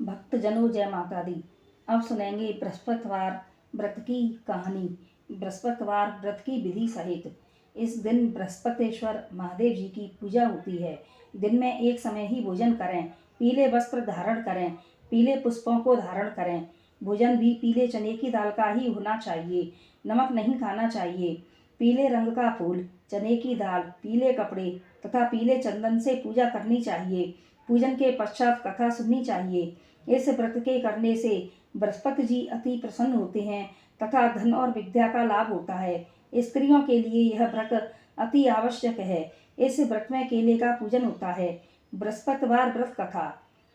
भक्तजनों जय माता दी। अब सुनेंगे बृहस्पतिवार व्रत की कहानी। बृहस्पतिवार व्रत की विधि सहित। इस दिन बृहस्पतेश्वर महादेव जी की पूजा होती है। दिन में एक समय ही भोजन करें, पीले वस्त्र धारण करें, पीले पुष्पों को धारण करें। भोजन भी पीले चने की दाल का ही होना चाहिए, नमक नहीं खाना चाहिए। पीले रंग का फूल, चने की दाल, पीले कपड़े तथा पीले चंदन से पूजा करनी चाहिए। पूजन के पश्चात कथा सुननी चाहिए। इस व्रत के करने से बृहस्पति जी अति प्रसन्न होते हैं तथा धन और विद्या का लाभ होता है। स्त्रियों के लिए यह व्रत अति आवश्यक है। इस व्रत में केले का पूजन होता है। बृहस्पतिवार व्रत कथा।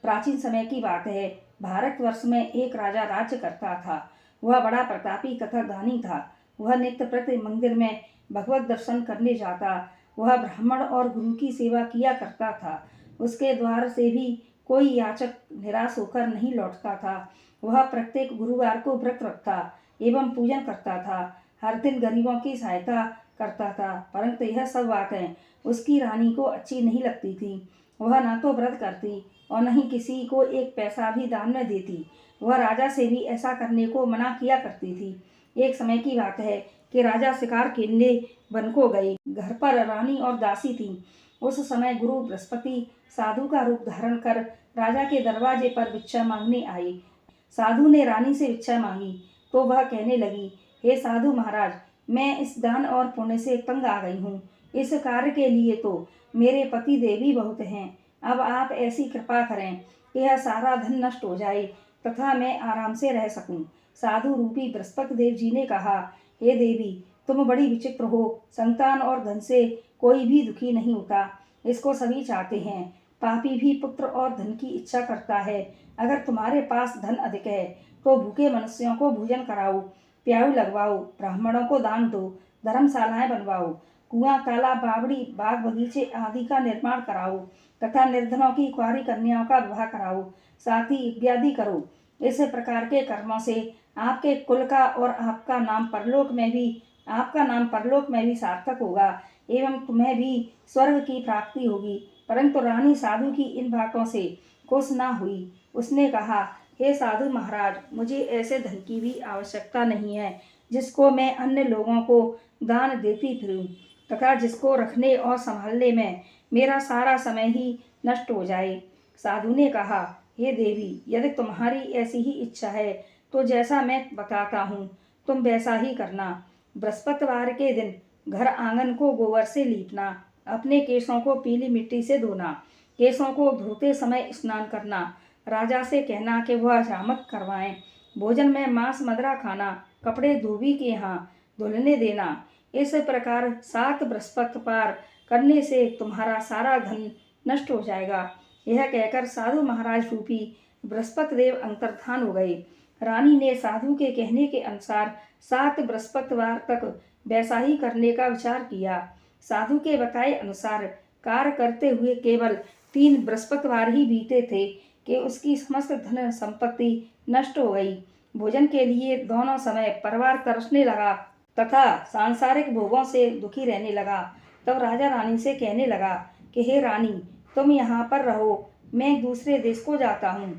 प्राचीन समय की बात है। भारतवर्ष में एक राजा राज्य करता था। वह बड़ा प्रतापी तथा दानी था। वह नित्य प्रति मंदिर में भगवत दर्शन करने जाता। वह ब्राह्मण और गुरु की सेवा किया करता था। उसके द्वार से भी कोई याचक निराश होकर नहीं लौटता था। वह प्रत्येक गुरुवार को व्रत रखता एवं पूजन करता था। हर दिन गरीबों की सहायता करता था, परंतु यह सब बातें उसकी रानी को अच्छी नहीं लगती थी। वह न तो व्रत करती और न ही किसी को एक पैसा भी दान में देती। वह राजा से भी ऐसा करने को मना किया करती थी। एक समय की बात है कि राजा शिकार खेलने वन को गए। घर पर रानी और दासी थी। उस समय गुरु बृहस्पति साधु का रूप धारण कर राजा के दरवाजे पर भिक्षा मांगने आए। साधु ने रानी से भिक्षा मांगी तो वह कहने लगी, हे साधु महाराज, मैं इस दान और पुण्य से तंग आ गई हूँ। इस कार्य के लिए तो मेरे पति देवी बहुत हैं। अब आप ऐसी कृपा करें कि यह सारा धन नष्ट हो जाए तथा मैं आराम से रह सकूं। साधु रूपी बृहस्पति देव जी ने कहा, हे देवी, तुम बड़ी विचित्र हो। संतान और धन से कोई भी दुखी नहीं होता, इसको सभी चाहते हैं। पापी भी पुत्र और धन की इच्छा करता है। अगर तुम्हारे पास धन अधिक है तो भूखे मनुष्यों को भोजन कराओ, प्याऊ लगवाओ, ब्राह्मणों को दान दो, धर्मशालाएं बनवाओ, कुआं, तालाब, बावड़ी, बाग बगीचे आदि का निर्माण कराओ तथा निर्धनों की कुंवारी कन्याओं का विवाह कराओ, साथ ही इत्यादि करो। इस प्रकार के कर्मों से आपके कुल का और आपका नाम परलोक में भी सार्थक होगा एवं तुम्हें भी स्वर्ग की प्राप्ति होगी। परंतु रानी साधु की इन बातों से खुश न हुई। उसने कहा, हे साधु महाराज, मुझे ऐसे धन की भी आवश्यकता नहीं है जिसको मैं अन्य लोगों को दान देती फिरूं तथा जिसको रखने और संभालने में मेरा सारा समय ही नष्ट हो जाए। साधु ने कहा, हे देवी, यदि तुम्हारी ऐसी ही इच्छा है तो जैसा मैं बताता हूँ तुम वैसा ही करना। बृहस्पतिवार के दिन घर आंगन को गोबर से लीपना, अपने केशों को पीली मिट्टी से धोना, केशों को धोते समय स्नान करना, राजा से कहना कि वह हजामत करवाएं, भोजन में मांस मदिरा खाना, कपड़े धोबी के यहाँ धुलने देना। इस प्रकार 7 बृहस्पतिवार करने से तुम्हारा सारा धन नष्ट हो जाएगा। यह कहकर साधु महाराज रूपी बृहस्पति देव अंतर्धान हो गए। रानी ने साधु के कहने के अनुसार 7 बृहस्पतिवार तक वैसा ही करने का विचार किया। साधु के बताए अनुसार कार्य करते हुए केवल 3 बृहस्पतिवार ही बीते थे कि उसकी समस्त धन संपत्ति नष्ट हो गई। भोजन के लिए दोनों समय परिवार तरसने लगा तथा सांसारिक भोगों से दुखी रहने लगा। तब राजा रानी से कहने लगा कि हे रानी, तुम यहाँ पर रहो, मैं दूसरे देश को जाता हूँ,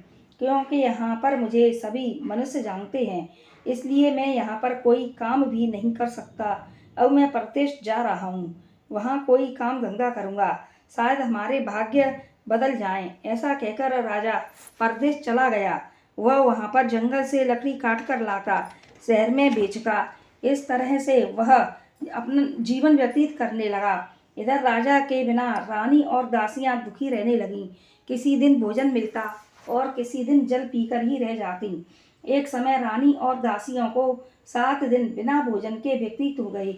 क्योंकि यहाँ पर मुझे सभी मनुष्य जानते हैं, इसलिए मैं यहाँ पर कोई काम भी नहीं कर सकता। अब मैं परदेश जा रहा हूँ, वहाँ कोई काम धंधा करूँगा, शायद हमारे भाग्य बदल जाएं। ऐसा कहकर राजा परदेश चला गया। वह वहाँ पर जंगल से लकड़ी काट कर लाता, शहर में बेचता। इस तरह से वह अपना जीवन व्यतीत करने लगा। इधर राजा के बिना रानी और दासियां दुखी रहने लगीं। किसी दिन भोजन मिलता और किसी दिन जल पीकर ही रह जाती। एक समय रानी और दासियों को 7 दिन बिना भोजन के व्यतीत हो गए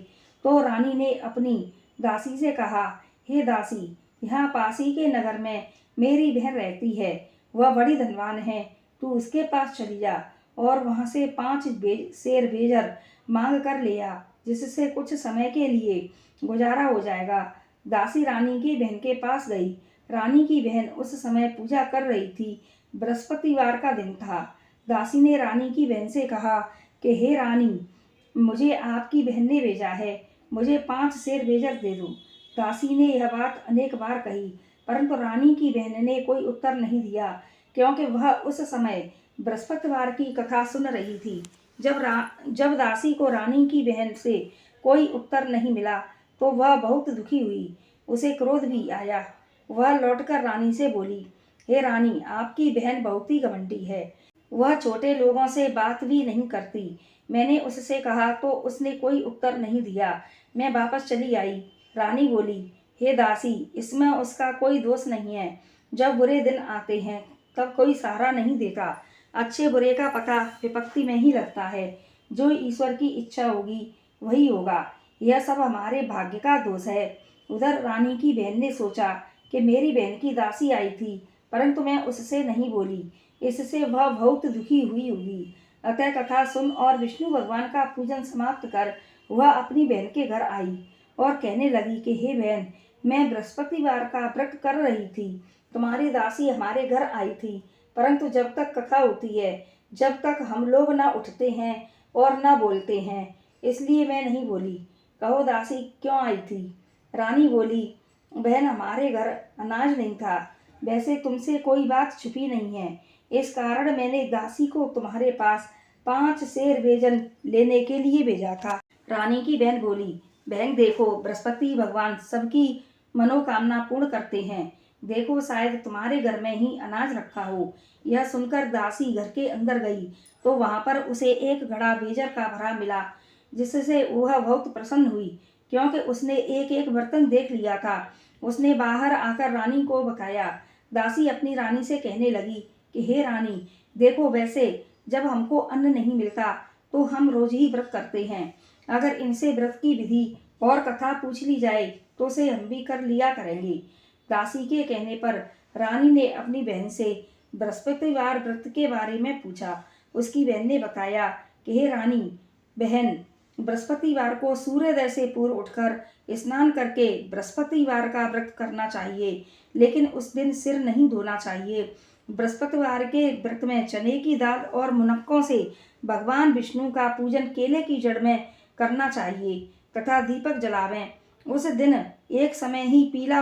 तो रानी ने अपनी दासी से कहा, हे दासी, यहाँ पास ही के नगर में मेरी बहन रहती है, वह बड़ी धनवान है, तू उसके पास चली जा और वहाँ से 5 शेर बेजर मांग कर ले आ, जिससे कुछ समय के लिए गुजारा हो जाएगा। दासी रानी की बहन के पास गई। रानी की बहन उस समय पूजा कर रही थी। बृहस्पतिवार का दिन था। दासी ने रानी की बहन से कहा कि हे रानी, मुझे आपकी बहन ने भेजा है, मुझे 5 शेर बेजर दे दो। दासी ने यह बात अनेक बार कही, परंतु रानी की बहन ने कोई उत्तर नहीं दिया। क्योंकि वह उस समय बृहस्पतिवार की कथा सुन रही थी। जब दासी को रानी की बहन से कोई उत्तर नहीं मिला तो वह बहुत दुखी हुई। उसे क्रोध भी आया। वह लौटकर रानी से बोली, हे रानी, आपकी बहन बहुत ही घमंडी है। वह छोटे लोगों से बात भी नहीं करती। मैंने उससे कहा तो उसने कोई उत्तर नहीं दिया। मैं वापस चली आई। रानी बोली, हे दासी, इसमें उसका कोई दोष नहीं है। जब बुरे दिन आते हैं तब कोई सहारा नहीं देता। अच्छे बुरे का पता विपत्ति में ही लगता है। जो ईश्वर की इच्छा होगी वही होगा। यह सब हमारे भाग्य का दोष है। उधर रानी की बहन ने सोचा कि मेरी बहन की दासी आई थी, परंतु मैं उससे नहीं बोली। इससे वह बहुत दुखी हुई होगी। अतः कथा सुन और विष्णु भगवान का पूजन समाप्त कर वह अपनी बहन के घर आई और कहने लगी कि हे बहन, मैं बृहस्पतिवार का व्रत कर रही थी। तुम्हारी दासी हमारे घर आई थी, परंतु जब तक कथा होती है, जब तक हम लोग न उठते हैं और न बोलते हैं, इसलिए मैं नहीं बोली। कहो दासी, क्यों आई थी? रानी बोली, बहन, हमारे घर अनाज नहीं था। वैसे तुमसे कोई बात छुपी नहीं है। इस कारण मैंने दासी को तुम्हारे पास 5 सेर बेजन लेने के लिए भेजा था। रानी की बहन बोली, बहन देखो, बृहस्पति भगवान सबकी मनोकामना पूर्ण करते हैं। देखो, शायद तुम्हारे घर में ही अनाज रखा हो। यह सुनकर दासी घर के अंदर गई तो वहां पर उसे एक घड़ा बेजर का भरा मिला, जिससे वह बहुत प्रसन्न हुई, क्योंकि उसने एक एक बर्तन देख लिया था। उसने बाहर आकर रानी को बकाया। दासी अपनी रानी से कहने लगी कि हे रानी, देखो, वैसे जब हमको अन्न नहीं मिलता तो हम रोज ही व्रत करते हैं। अगर इनसे व्रत की विधि और कथा पूछ ली जाए तो उसे हम भी कर लिया करेंगे। दासी के कहने पर रानी ने अपनी बहन से बृहस्पतिवार व्रत के बारे में पूछा। उसकी बहन ने बताया कि हे रानी बहन, बृहस्पतिवार को सूर्योदय से पूर्व उठकर स्नान करके बृहस्पतिवार का व्रत करना चाहिए, लेकिन उस दिन सिर नहीं धोना चाहिए। बृहस्पतिवार के व्रत में चने की दाल और मुनक्कों से भगवान विष्णु का पूजन केले की जड़ में करना चाहिए तथा दीपक जलावें। उस दिन एक समय ही पीला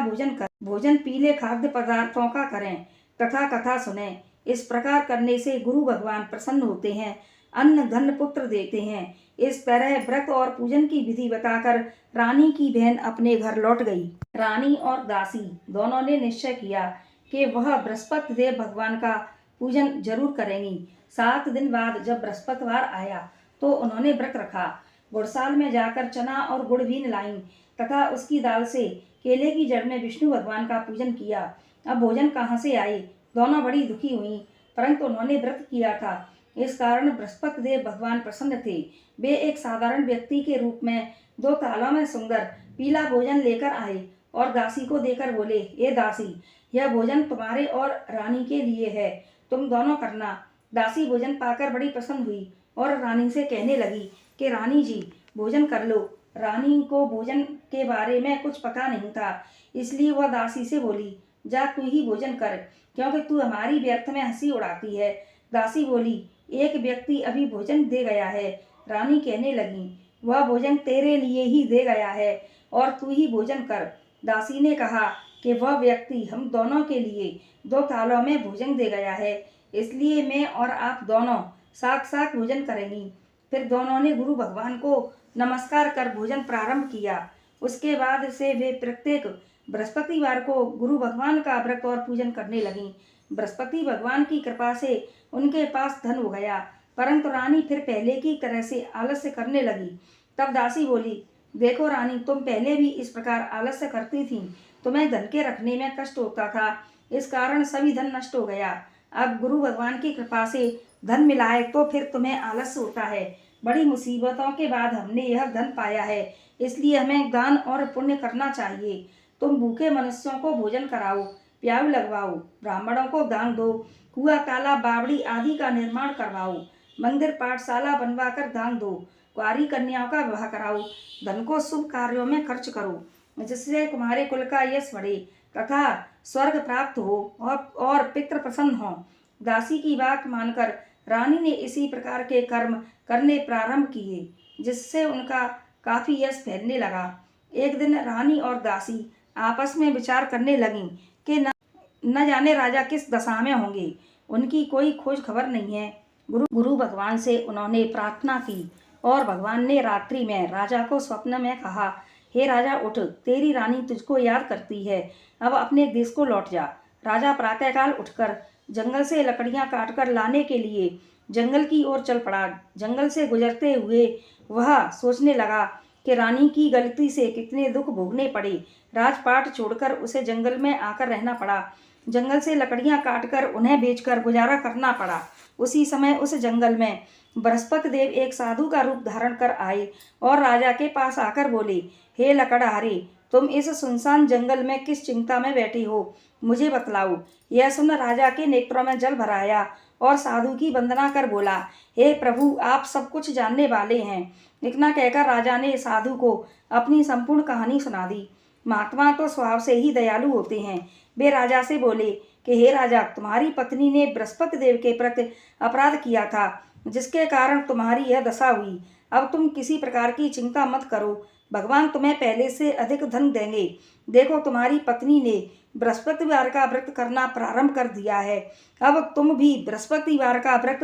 भोजन पीले खाद्य पदार्थों का करें तथा कथा सुने। इस प्रकार करने से गुरु भगवान प्रसन्न होते हैं, अन्न धन पुत्र देते हैं। इस तरह व्रत और पूजन की विधि बताकर रानी की बहन अपने घर लौट गई। रानी और दासी दोनों ने निश्चय किया कि वह बृहस्पति देव भगवान का पूजन जरूर करेंगी। 7 दिन बाद जब बृहस्पतिवार आया तो उन्होंने व्रत रखा। गुड़साल में जाकर चना और गुड़ भी लाईं तथा उसकी दाल से केले की जड़ में विष्णु भगवान का पूजन किया। अब भोजन कहाँ से आए? दोनों बड़ी दुखी हुई, परंतु उन्होंने व्रत किया था, इस कारण बृहस्पति देव भगवान प्रसन्न थे। वे एक साधारण व्यक्ति के रूप में 2 थालों में सुंदर पीला भोजन लेकर आए और दासी को देकर बोले, ए दासी, यह भोजन तुम्हारे और रानी के लिए है, तुम दोनों करना। दासी भोजन पाकर बड़ी प्रसन्न हुई और रानी से कहने लगी कि रानी जी, भोजन कर लो। रानी को भोजन के बारे में कुछ पता नहीं था, इसलिए वह दासी से बोली, जा तू ही भोजन कर, क्योंकि तू हमारी व्यर्थ में हंसी उड़ाती है। दासी बोली, एक व्यक्ति अभी भोजन दे गया है। रानी कहने लगी, वह भोजन तेरे लिए ही दे गया है और तू ही भोजन कर। दासी ने कहा कि वह व्यक्ति हम दोनों के लिए 2 थालों में भोजन दे गया है, इसलिए मैं और आप दोनों साथ साथ भोजन करेंगी। फिर दोनों ने गुरु भगवान को नमस्कार कर भोजन प्रारंभ किया। उसके बाद से वे प्रत्येक बृहस्पतिवार को गुरु भगवान का व्रत और पूजन करने लगीं। बृहस्पति भगवान की कृपा से उनके पास धन हो गया, परंतु रानी फिर पहले की तरह से आलस्य करने लगी। तब दासी बोली, देखो रानी, तुम पहले भी इस प्रकार आलस्य करती थी, तुम्हें धन के रखने में कष्ट होता था, इस कारण सभी धन नष्ट हो गया। अब गुरु भगवान की कृपा से धन मिला है तो फिर तुम्हें आलस्य होता है। बड़ी मुसीबतों के बाद हमने यह धन पाया है, इसलिए हमें दान और पुण्य करना चाहिए। तुम भूखे मनुष्यों को भोजन कराओ, प्याऊ लगवाओ, ब्राह्मणों को दान दो, कुआ तालाब बावड़ी आदि का निर्माण करवाओ, मंदिर पाठशाला बनवाकर दान दो, कुंवारी कन्याओं का विवाह कराओ, धन को शुभ कार्यों में खर्च करो, जिससे तुम्हारे कुल का यश बढ़े तथा स्वर्ग प्राप्त हो और पितृ प्रसन्न हो। दासी की बात मानकर रानी ने इसी प्रकार के कर्म करने प्रारंभ किए, जिससे उनका काफी यश फैलने लगा। एक दिन रानी और दासी आपस में विचार करने लगीं कि न जाने राजा किस दशा में होंगे। उनकी कोई खोज खबर नहीं है। गुरु भगवान से उन्होंने प्रार्थना की और भगवान ने रात्रि में राजा को स्वप्न में कहा, हे राजा उठ, तेरी रानी तुझको याद करती है, अब अपने देश को लौट जा। राजा प्रातःकाल उठकर जंगल से लकड़ियां काटकर लाने के लिए जंगल की ओर चल पड़ा। जंगल से गुजरते हुए वह सोचने लगा कि रानी की गलती से कितने दुख भोगने पड़े। राजपाट छोड़कर उसे जंगल में आकर रहना पड़ा। जंगल से लकड़ियां काटकर उन्हें बेचकर गुजारा करना पड़ा। उसी समय उस जंगल में बृहस्पति देव एक साधु का रूप धारण कर आए और राजा के पास आकर बोले, हे लकड़हारे, तुम इस सुनसान जंगल में किस चिंता में बैठे हो, मुझे बतलाओ। यह सुन राजा के नेत्रों में जल भर आया और साधु की वंदना कर बोला, हे प्रभु, आप सब कुछ जानने वाले हैं। इतना कहकर राजा ने साधु को अपनी संपूर्ण कहानी सुना दी। महात्मा तो स्वभाव से ही दयालु होते हैं। वे राजा से बोले कि हे राजा, तुम्हारी पत्नी ने बृहस्पति देव के प्रति अपराध किया था, जिसके कारण तुम्हारी यह दशा हुई। अब तुम किसी प्रकार की चिंता मत करो, भगवान तुम्हें पहले से अधिक धन देंगे। देखो, तुम्हारी पत्नी ने बृहस्पतिवार का व्रत करना प्रारंभ कर दिया है। अब तुम भी बृहस्पतिवार का व्रत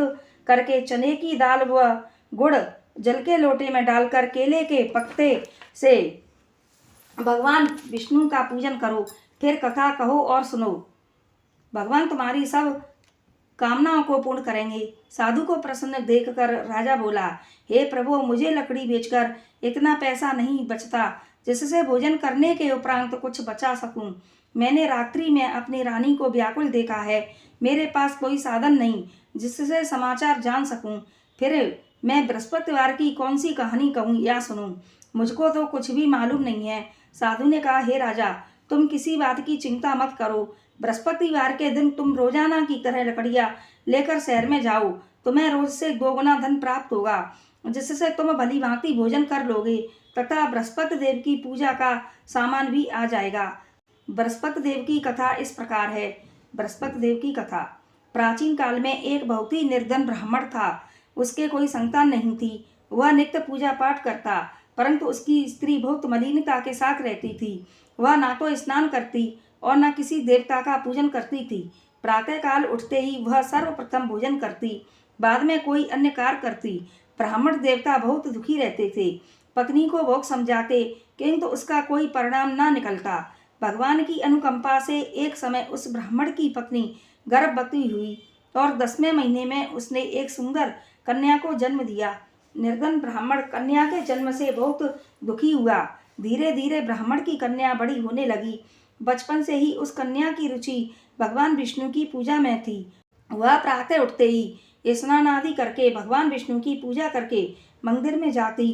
करके चने की दाल व गुड़ जल के लोटे में डालकर केले के पत्ते से भगवान विष्णु का पूजन करो, फिर कथा कहो और सुनो। भगवान तुम्हारी सब कामनाओं को पूर्ण करेंगे। साधु को प्रसन्न देखकर राजा बोला, हे प्रभु, मुझे लकड़ी बेचकर इतना पैसा नहीं बचता जिससे भोजन करने के उपरांत कुछ बचा सकूं। मैंने रात्रि में अपनी रानी को व्याकुल देखा है। मेरे पास कोई साधन नहीं जिससे समाचार जान सकूं। फिर मैं बृहस्पतिवार की कौन सी कहानी कहूँ या सुनूं? मुझको तो कुछ भी मालूम नहीं है। साधु ने कहा, हे राजा, तुम किसी बात की चिंता मत करो। बृहस्पतिवार के दिन तुम रोजाना की तरह लकड़ियाँ लेकर शहर में जाओ। तुम्हें रोज से 2 गुना धन प्राप्त होगा, जिससे तुम भली भांति भोजन कर लोगे तथा बृहस्पति देव की पूजा का सामान भी आ जाएगा। बृहस्पति देव की कथा इस प्रकार है। बृहस्पति देव की कथा। प्राचीन काल में एक बहुत ही निर्धन ब्राह्मण था। उसके कोई संतान नहीं थी। वह नित्य पूजा पाठ करता, परंतु उसकी स्त्री बहुत मलिनता के साथ रहती थी। वह ना तो स्नान करती और न किसी देवता का पूजन करती थी। प्रातःकाल उठते ही वह सर्वप्रथम भोजन करती, बाद में कोई अन्य कार्य करती। ब्राह्मण देवता बहुत दुखी रहते थे। पत्नी को बहुत समझाते, किंतु उसका कोई परिणाम न निकलता। भगवान की अनुकंपा से एक समय उस ब्राह्मण की पत्नी गर्भवती हुई और 10वें महीने में उसने एक सुंदर कन्या को जन्म दिया। निर्धन ब्राह्मण कन्या के जन्म से बहुत दुखी हुआ। धीरे धीरे ब्राह्मण की कन्या बड़ी होने लगी। बचपन से ही उस कन्या की रुचि भगवान विष्णु की पूजा में थी। वह प्रातः उठते ही स्नान आदि करके भगवान विष्णु की पूजा करके मंदिर में जाती।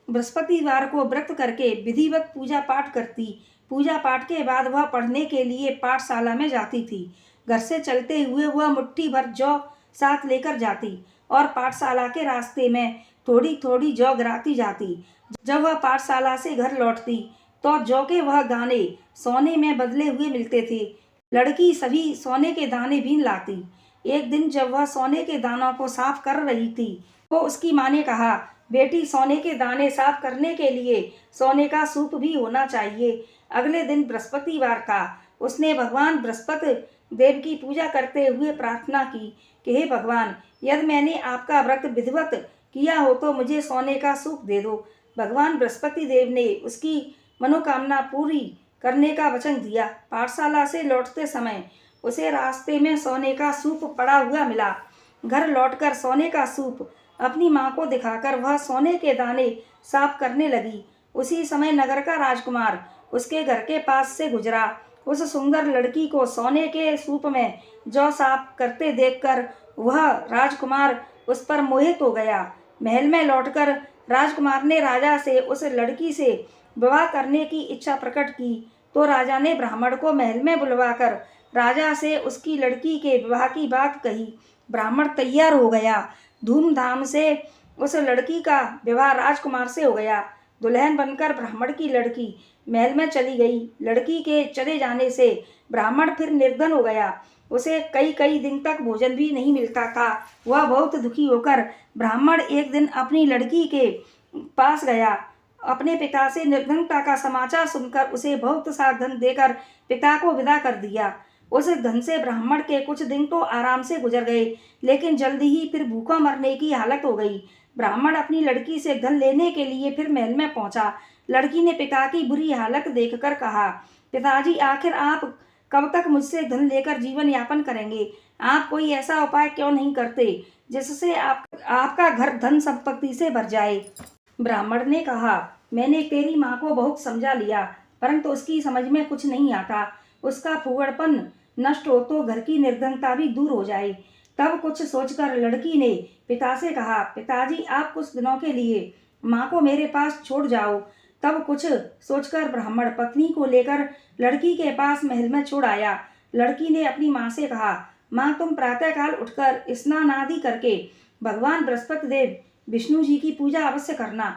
बृहस्पतिवार को व्रत करके विधिवत पूजा पाठ करती। पूजा पाठ के बाद वह पढ़ने के लिए पाठशाला में जाती थी। घर से चलते हुए वह मुट्ठी भर जौ साथ लेकर जाती और पाठशाला के रास्ते में थोड़ी थोड़ी जौ गिराती जाती। जब वह पाठशाला से घर लौटती तो जौ के वह दाने सोने में बदले हुए मिलते थे। लड़की सभी सोने के दाने बीन लाती। एक दिन जब वह सोने के दानों को साफ कर रही थी तो उसकी माँ ने कहा, बेटी, सोने के दाने साफ करने के लिए सोने का सूप भी होना चाहिए। अगले दिन बृहस्पतिवार था। उसने भगवान बृहस्पति देव की पूजा करते हुए प्रार्थना की कि हे भगवान, यदि मैंने आपका व्रत विधिवत किया हो तो मुझे सोने का सूप दे दो। भगवान बृहस्पति देव ने उसकी मनोकामना पूरी करने का वचन दिया। पाठशाला से लौटते समय उसे रास्ते में सोने का सूप पड़ा हुआ मिला। घर लौटकर सोने का सूप अपनी माँ को दिखाकर वह सोने के दाने साफ करने लगी। उसी समय नगर का राजकुमार उसके घर के पास से गुजरा। उस सुंदर लड़की को सोने के सूप में जौ साफ करते देखकर वह राजकुमार उस पर मोहित हो गया। महल में लौटकर राजकुमार ने राजा से उस लड़की से विवाह करने की इच्छा प्रकट की तो राजा ने ब्राह्मण को महल में बुलवाकर राजा से उसकी लड़की के विवाह की बात कही। ब्राह्मण तैयार हो गया। धूमधाम से उस लड़की का विवाह राजकुमार से हो गया। दुल्हन बनकर ब्राह्मण की लड़की महल में चली गई। लड़की के चले जाने से ब्राह्मण फिर निर्धन हो गया। उसे कई कई दिन तक भोजन भी नहीं मिलता था। वह बहुत दुखी होकर ब्राह्मण एक दिन अपनी लड़की के पास गया। अपने पिता से निर्धनता का समाचार सुनकर उसे बहुत सा धन देकर पिता को विदा कर दिया। उस धन से ब्राह्मण के कुछ दिन तो आराम से गुजर गए, लेकिन जल्दी ही फिर भूखा मरने की हालत हो गई। ब्राह्मण अपनी लड़की से धन लेने के लिए फिर महल में पहुंचा। लड़की ने पिता की बुरी हालत देखकर कहा, पिताजी, आखिर आप कब तक मुझसे धन लेकर जीवन यापन करेंगे? आप कोई ऐसा उपाय क्यों नहीं करते जिससे आपका घर धन संपत्ति से भर जाए? ब्राह्मण ने कहा, मैंने तेरी माँ को बहुत समझा लिया, परंतु उसकी समझ में कुछ नहीं आता। उसका फूहड़पन नष्ट हो तो घर की निर्धनता भी दूर हो जाए। तब कुछ सोचकर लड़की ने पिता से कहा, पिताजी, आप कुछ दिनों के लिए माँ को मेरे पास छोड़ जाओ। तब कुछ सोचकर ब्राह्मण पत्नी को लेकर लड़की के पास महल में छोड़ आया। लड़की ने अपनी माँ से कहा, माँ, तुम प्रातःकाल उठकर स्नान आदि करके भगवान बृहस्पति देव विष्णु जी की पूजा अवश्य करना।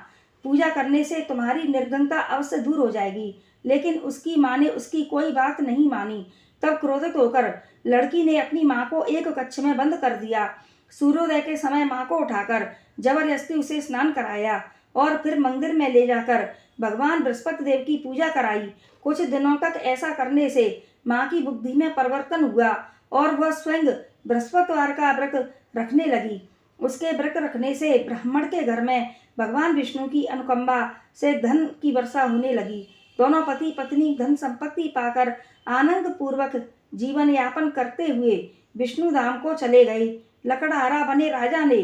पूजा करने से तुम्हारी निर्धनता अवश्य दूर हो जाएगी। लेकिन उसकी माँ ने उसकी कोई बात नहीं मानी। तब क्रोधित होकर लड़की ने अपनी माँ को एक कक्ष में बंद कर दिया। सूर्योदय के समय माँ को उठाकर जबरदस्ती उसे स्नान कराया और फिर मंदिर में ले जाकर भगवान बृहस्पति देव की पूजा कराई। कुछ दिनों तक ऐसा करने से माँ की बुद्धि में परिवर्तन हुआ और वह स्वयं बृहस्पतिवार का व्रत रखने लगी। उसके व्रत रखने से ब्राह्मण के घर में भगवान विष्णु की अनुकंपा से धन की वर्षा होने लगी। दोनों पति पत्नी धन संपत्ति पाकर आनंद पूर्वक जीवन यापन करते हुए विष्णु धाम को चले गए। लकड़हारा बने राजा ने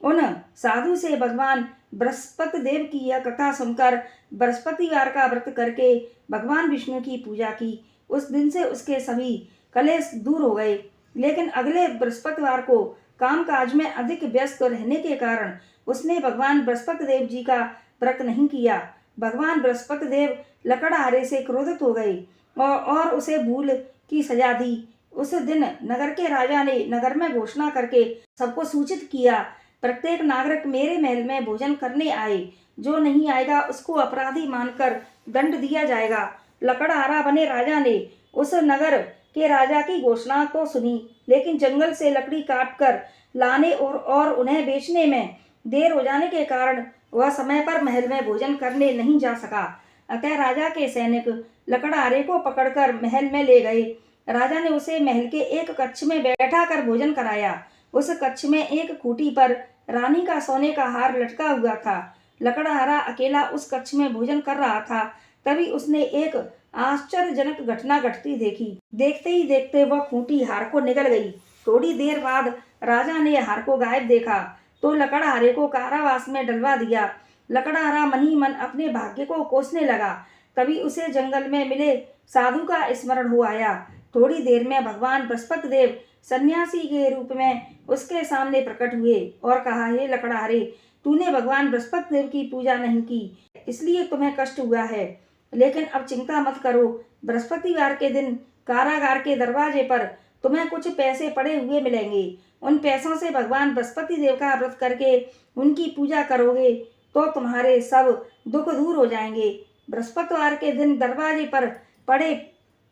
उन साधु से भगवान बृहस्पति देव की यह कथा सुनकर बृहस्पतिवार का व्रत करके भगवान विष्णु की पूजा की। उस दिन से उसके सभी कलेश दूर हो गए। लेकिन अगले बृहस्पतिवार को कामकाज में अधिक व्यस्त रहने के कारण उसने भगवान बृहस्पति देव जी का व्रत नहीं किया। भगवान बृहस्पति देव लकड़हारे से क्रोधित हो गए और उसे भूल की सजा दी। उस दिन नगर के राजा ने नगर में घोषणा करके सबको सूचित किया, प्रत्येक नागरिक मेरे महल में भोजन करने आए। जो नहीं आएगा उसको अपराधी मानकर दंड दिया जाएगा। लकड़हारा बने राजा ने उस नगर के राजा की घोषणा तो सुनी, लेकिन जंगल से लकड़ी काटकर लाने और उन्हें बेचने में देर हो जाने के कारण वह समय पर महल में भोजन करने नहीं जा सका। अतः राजा के सैनिक लकड़हारे को पकड़कर महल में ले गए। राजा ने उसे महल के एक कक्ष में बैठा कर भोजन कराया। उस कक्ष में एक खूंटी पर रानी का सोने का हार लटका हुआ था। लकड़हारा अकेला उस कक्ष में भोजन कर रहा था। तभी उसने एक आश्चर्यजनक घटना घटती देखी। देखते ही देखते वह खूंटी हार को निगल गई। थोड़ी देर बाद राजा ने हार को गायब देखा तो लकड़हारे को कारावास में डलवा दिया। लकड़हारा मन ही मन अपने भाग्य को कोसने लगा। तभी उसे जंगल में मिले साधु का स्मरण हो आया। थोड़ी देर में भगवान बृहस्पति देव सन्यासी के रूप में उसके सामने प्रकट हुए और कहा, हे लकड़हारे, तूने भगवान बृहस्पति देव की पूजा नहीं की, इसलिए तुम्हें कष्ट हुआ है। लेकिन अब चिंता मत करो, बृहस्पतिवार के दिन कारागार के दरवाजे पर तुम्हें कुछ पैसे पड़े हुए मिलेंगे। उन पैसों से भगवान बृहस्पति देव का व्रत करके उनकी पूजा करोगे तो तुम्हारे सब दुख दूर हो जाएंगे। बृहस्पतिवार के दिन दरवाजे पर पड़े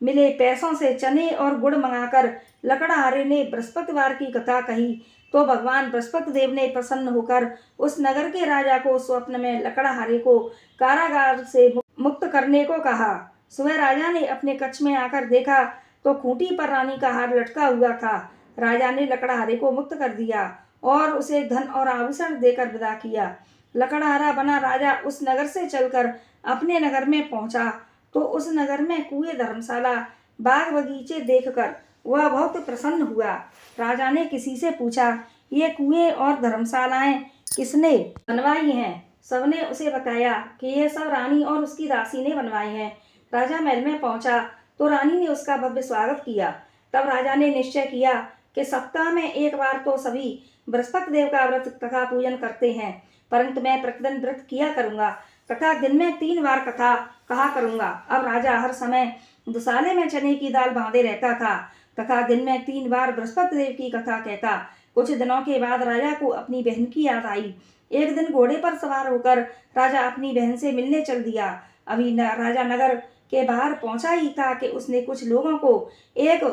मिले पैसों से चने और गुड़ मंगाकर लकड़हारे ने बृहस्पतिवार की कथा कही तो भगवान बृहस्पति देव ने प्रसन्न होकर उस नगर के राजा को स्वप्न में लकड़हारे को कारागार से मुक्त करने को कहा। सुबह राजा ने अपने कक्ष में आकर देखा तो खूंटी पर रानी का हार लटका हुआ था। राजा ने लकड़हारे को मुक्त कर दिया और उसे धन और आभूषण देकर विदा किया। लकड़हारा बना राजा उस नगर से चलकर अपने नगर में पहुंचा तो उस नगर में कुएं, धर्मशाला, बाग बगीचे देखकर वह बहुत प्रसन्न हुआ। राजा ने किसी से पूछा, ये कुएं और धर्मशालाएं किसने बनवाई हैं? सबने उसे बताया कि यह सब रानी और उसकी दासी ने बनवाई हैं। राजा महल में पहुंचा तो रानी ने उसका भव्य स्वागत किया। तब राजा ने निश्चय किया कि सप्ताह में एक बार तो सभी बृहस्पति देव का व्रत तथा पूजन करते हैं, परंतु मैं प्रतिदिन व्रत किया करूंगा तथा दिन में 3 बार कथा कहा करूंगा। अब राजा हर समय दुसाले में चने की दाल बांधे रहता था तथा दिन में 3 बार बृहस्पति देव की कथा कहता। कुछ दिनों के बाद राजा को अपनी बहन की याद आई। एक दिन घोड़े पर सवार होकर राजा अपनी बहन से मिलने चल दिया। अभी राजा नगर के बाहर पहुंचा ही था कि उसने कुछ लोगों को एक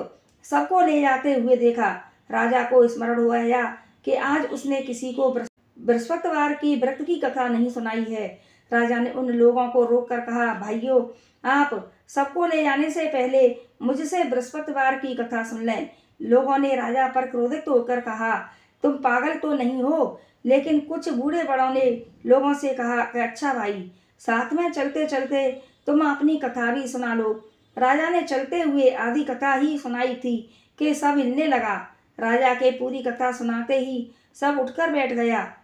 सबको ले जाते हुए देखा। राजा को स्मरण हुआ कि आज उसने किसी को बृहस्पतिवार की व्रत की कथा नहीं सुनाई है। राजा ने उन लोगों को रोककर कहा, भाइयों, आप सबको ले जाने से पहले मुझसे बृहस्पतिवार की कथा सुन लें। लोगों ने राजा पर क्रोधित होकर कहा, तुम पागल तो नहीं हो? लेकिन कुछ बूढ़े बड़ों ने लोगों से कहा कि अच्छा भाई, साथ में चलते चलते तुम अपनी कथा भी सुना लो। राजा ने चलते हुए आधी कथा ही सुनाई थी कि सब हिलने लगा। राजा के पूरी कथा सुनाते ही सब उठकर बैठ गया।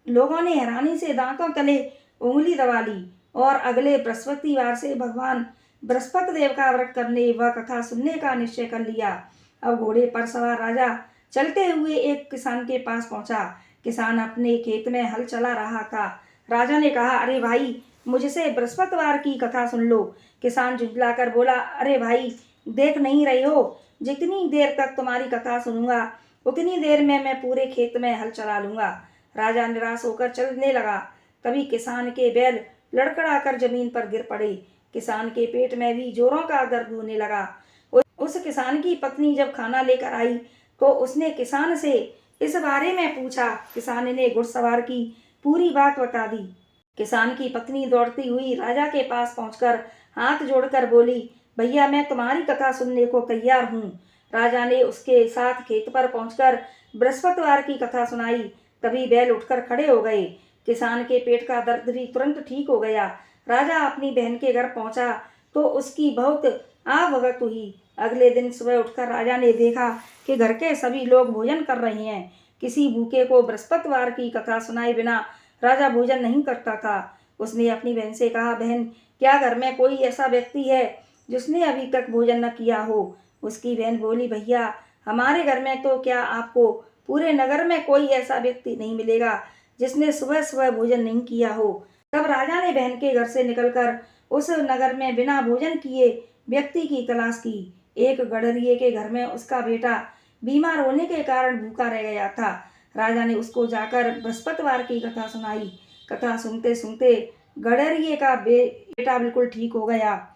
लोगों ने हैरानी से दांतों तले उंगली दबा ली और अगले बृहस्पतिवार से भगवान बृहस्पति देव का व्रत करने व कथा सुनने का निश्चय कर लिया। अब घोड़े पर सवार राजा चलते हुए एक किसान के पास पहुंचा। किसान अपने खेत में हल चला रहा था। राजा ने कहा, अरे भाई, मुझसे बृहस्पतिवार की कथा सुन लो। किसान झुंझलाकर बोला, अरे भाई, देख नहीं रहे हो, जितनी देर तक तुम्हारी कथा सुनूंगा उतनी देर में मैं पूरे खेत में हल चला लूंगा। राजा निराश होकर चलने लगा। तभी किसान के बैल लड़खड़ाकर जमीन पर गिर पड़े। किसान के पेट में भी जोरों का दर्द होने लगा। उस किसान की पत्नी जब खाना लेकर आई तो उसने किसान से इस बारे में पूछा। किसान ने घुड़सवार की पूरी बात बता दी। किसान की पत्नी दौड़ती हुई राजा के पास पहुंचकर हाथ जोड़कर बोली, भैया, मैं तुम्हारी कथा सुनने को तैयार हूँ। राजा ने उसके साथ खेत पर पहुंचकर बृहस्पतिवार की कथा सुनाई। तभी बैल उठकर खड़े हो गए। किसान के पेट का दर्द भी तुरंत ठीक हो गया। राजा अपनी बहन के घर पहुंचा तो उसकी बहुत आवभगत हुई। अगले दिन सुबह उठकर राजा ने देखा कि घर के सभी लोग भोजन कर रहे हैं। किसी भूखे को बृहस्पतिवार की कथा सुनाए बिना राजा भोजन नहीं करता था। उसने अपनी बहन से कहा, बहन, क्या घर में कोई ऐसा व्यक्ति है जिसने अभी तक भोजन न किया हो? उसकी बहन बोली, भैया, हमारे घर में तो क्या, आपको पूरे नगर में कोई ऐसा व्यक्ति नहीं मिलेगा जिसने सुबह सुबह भोजन नहीं किया हो। तब राजा ने बहन के घर से निकलकर उस नगर में बिना भोजन किए व्यक्ति की तलाश की। एक गडरिये के घर में उसका बेटा बीमार होने के कारण भूखा रह गया था। राजा ने उसको जाकर बृहस्पतिवार की कथा सुनाई। कथा सुनते सुनते गडरिये का बेटा बिल्कुल ठीक हो गया।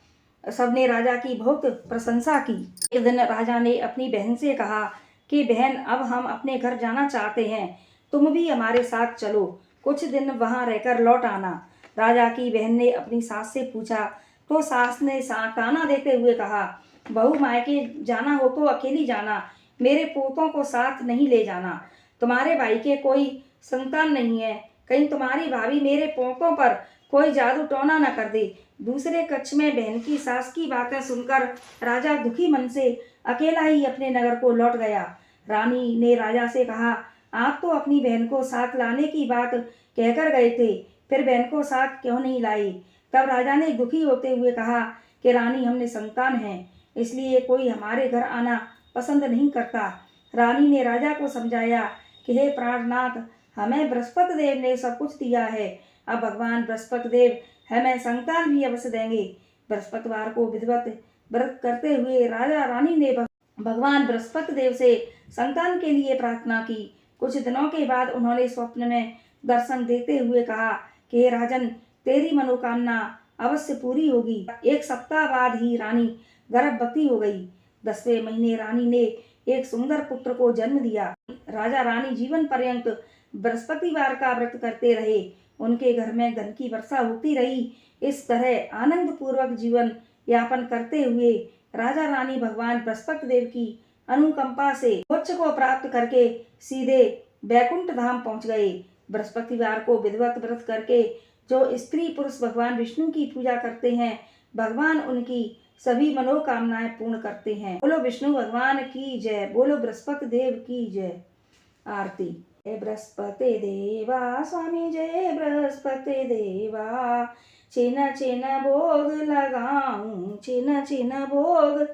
सबने राजा की बहुत प्रशंसा की। एक दिन राजा ने अपनी बहन से कहा कि बहन, अब हम अपने घर जाना चाहते हैं, तुम भी हमारे साथ चलो, कुछ दिन वहां रहकर लौट आना। राजा की बहन ने अपनी सास से पूछा तो सास ने ताना देते हुए कहा, बहू, मायके जाना हो तो अकेली जाना, मेरे पोतों को साथ नहीं ले जाना। तुम्हारे भाई के कोई संतान नहीं है, कहीं तुम्हारी भाभी मेरे पोतों पर कोई जादू टोना न कर दे। दूसरे कक्ष में बहन की सास की बातें सुनकर राजा दुखी मन से अकेला ही अपने नगर को लौट गया। रानी ने राजा से कहा, आप तो अपनी बहन को साथ लाने की बात कहकर गए थे, फिर बहन को साथ क्यों नहीं लाई? तब राजा ने दुखी होते हुए कहा कि रानी, हमने संतान है, इसलिए कोई हमारे घर आना पसंद नहीं करता। रानी ने राजा को समझाया कि हे प्राणनाथ, हमें बृहस्पति देव ने सब कुछ दिया है, अब भगवान बृहस्पति देव हमें संतान भी अवश्य देंगे। बृहस्पतिवार को विधिवत व्रत करते हुए राजा रानी ने भगवान बृहस्पति देव से संतान के लिए प्रार्थना की। कुछ दिनों के बाद उन्होंने स्वप्न में दर्शन देते हुए कहा कि हे राजन, तेरी मनोकामना अवश्य पूरी होगी। एक सप्ताह बाद ही रानी गर्भवती हो गई। 10वें महीने रानी ने एक सुंदर पुत्र को जन्म दिया। राजा रानी जीवन पर्यंत बृहस्पतिवार का व्रत करते रहे। उनके घर में धन की वर्षा होती रही। इस तरह आनंद पूर्वक जीवन यापन करते हुए राजा रानी भगवान बृहस्पति देव की अनुकंपा से मोक्ष को प्राप्त करके सीधे बैकुंठ धाम पहुंच गए। बृहस्पतिवार को विधिवत व्रत करके जो स्त्री पुरुष भगवान विष्णु की पूजा करते हैं, भगवान उनकी सभी मनोकामनाएं पूर्ण करते हैं। बोलो विष्णु भगवान की जय, बोलो बृहस्पति देव की जय। आरती। जय बृहस्पति देवा स्वामी, जय बृहस्पति देवा, छिन छिन भोग लगाऊं, छिन छिन भोग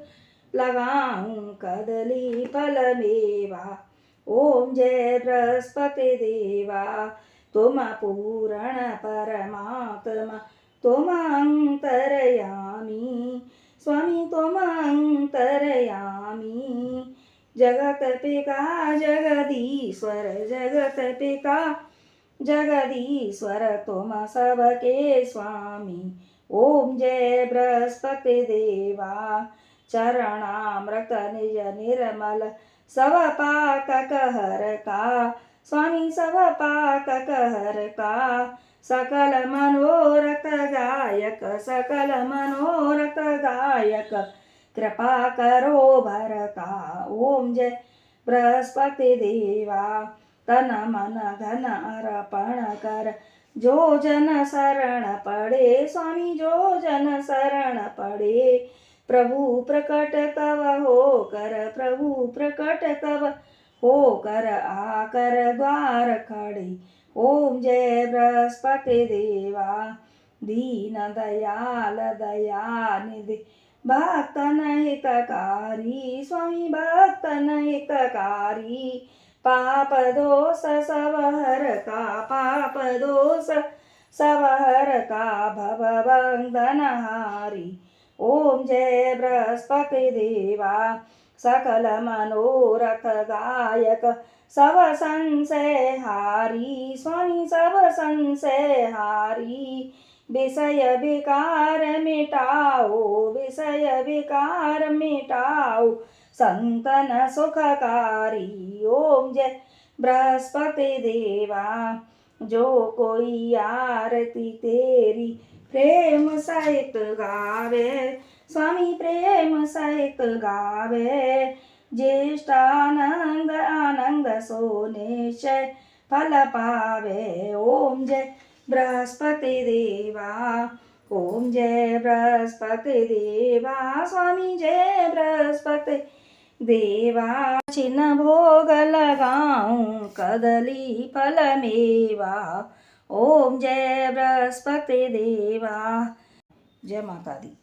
लगाऊं, कदली फल मेवा। ओम जय बृहस्पति देवा, तुम पूर्ण परमात्मा, तुम अंतरयामी, स्वामी तुम अंतरयामी। जगत पिता जगदीश्वर, जगत पिता जगदीश्वर, तुम सबके स्वामी। ओम जय बृहस्पति देवा, चरणामृत निज निर्मल, सब पाक कहर का, स्वामी सब पाक कहर का, सकल मनोरथ गायक, सकल मनोरथ गायक, कृपा करो भरता। ओम जय बृहस्पति देवा, तन मन धन अर्पण कर, जो जन शरण पड़े। स्वामी जो जन शरण पड़े, प्रभु प्रकट तब हो कर, प्रभु प्रकट तब हो कर, आकर द्वार खड़े। ओम जय बृहस्पति देवा, दीन दयाल दयानिधि, भक्तन हितकारी। स्वामी भक्तन हितकारी, पाप दोष सब हरता, पाप दोष सब हरता, भव बंधन हारी। ओम जय बृहस्पति देवा, सकल मनोरथ गायक, सब संशय हारी। स्वामी सब संशय हारी, विषय विकार मिटाओ, विषय विकार मिटाओ, संतन सुखकारी। ओम जय बृहस्पति देवा, जो कोई आरती तेरी प्रेम सहित गावे। स्वामी प्रेम सहित गावे, ज्येष्ठानंद आनंद सो निश्चय फल पावे। ओम जय बृहस्पति देवा, ओम जय बृहस्पति देवा। स्वामी जय बृहस्पति देवा, छिन्न भोग लगाऊं कदली फल मेवा। ओम जय बृहस्पति देवा। जय माता दी।